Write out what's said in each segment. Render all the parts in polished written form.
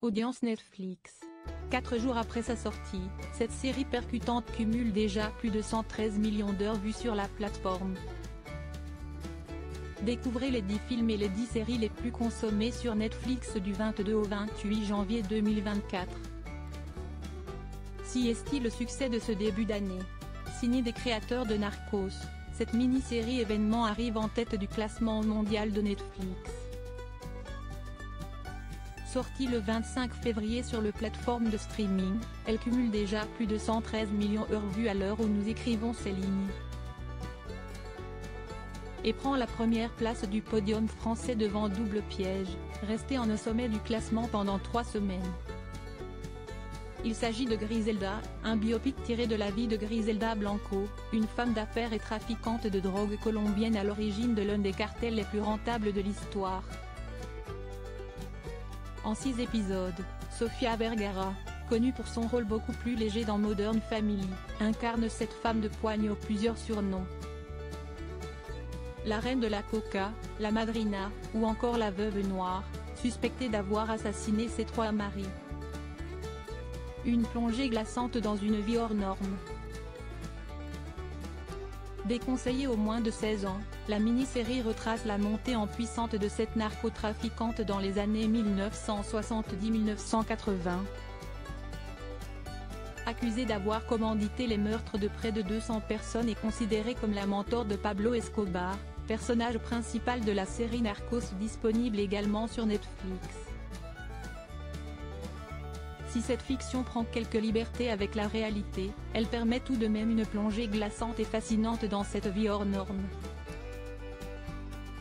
Audience Netflix. 4 jours après sa sortie, cette série percutante cumule déjà plus de 113 millions d'heures vues sur la plateforme. Découvrez les 10 films et les 10 séries les plus consommées sur Netflix du 22 au 28 janvier 2024. Si est-il le succès de ce début d'année? Signé des créateurs de Narcos, cette mini-série événement arrive en tête du classement mondial de Netflix. Sortie le 25 février sur le plateforme de streaming, elle cumule déjà plus de 113 millions d'heures vues à l'heure où nous écrivons ces lignes. Et prend la première place du podium français devant Double Piège, resté au sommet du classement pendant 3 semaines. Il s'agit de Griselda, un biopic tiré de la vie de Griselda Blanco, une femme d'affaires et trafiquante de drogue colombienne à l'origine de l'un des cartels les plus rentables de l'histoire. En 6 épisodes, Sofia Vergara, connue pour son rôle beaucoup plus léger dans Modern Family, incarne cette femme de poigne aux plusieurs surnoms. La reine de la coca, la madrina, ou encore la veuve noire, suspectée d'avoir assassiné ses 3 maris. Une plongée glaçante dans une vie hors norme. Déconseillée aux moins de 16 ans, la mini-série retrace la montée en puissance de cette narcotrafiquante dans les années 1970-1980. Accusée d'avoir commandité les meurtres de près de 200 personnes et considérée comme la mentor de Pablo Escobar, personnage principal de la série Narcos disponible également sur Netflix. Si cette fiction prend quelques libertés avec la réalité, elle permet tout de même une plongée glaçante et fascinante dans cette vie hors norme.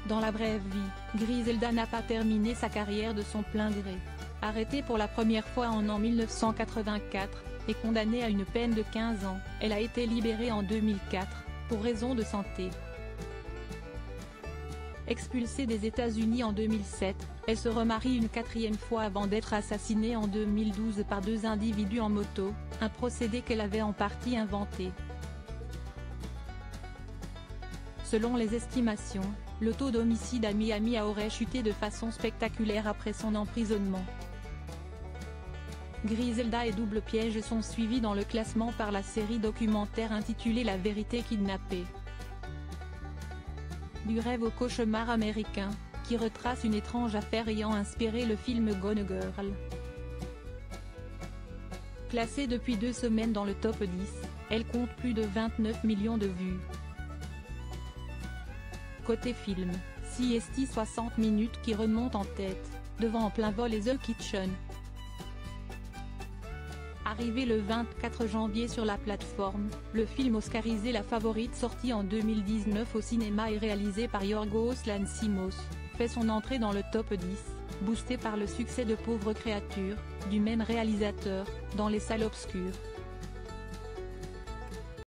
Dans la brève vie, Griselda n'a pas terminé sa carrière de son plein gré. Arrêtée pour la première fois en 1984, et condamnée à une peine de 15 ans, elle a été libérée en 2004, pour raison de santé. Expulsée des États-Unis en 2007, elle se remarie une 4e fois avant d'être assassinée en 2012 par 2 individus en moto, un procédé qu'elle avait en partie inventé. Selon les estimations, le taux d'homicide à Miami aurait chuté de façon spectaculaire après son emprisonnement. Griselda et Double Piège sont suivis dans le classement par la série documentaire intitulée La vérité kidnappée. Du rêve au cauchemar américain, qui retrace une étrange affaire ayant inspiré le film Gone Girl. Classée depuis 2 semaines dans le top 10, elle compte plus de 29 millions de vues. Côté film, CST 60 minutes qui remonte en tête, devant en plein vol et The Kitchen. Arrivé le 24 janvier sur la plateforme, le film oscarisé La Favorite sorti en 2019 au cinéma et réalisé par Yorgos Lanthimos, fait son entrée dans le top 10, boosté par le succès de Pauvres créatures, du même réalisateur, dans les salles obscures.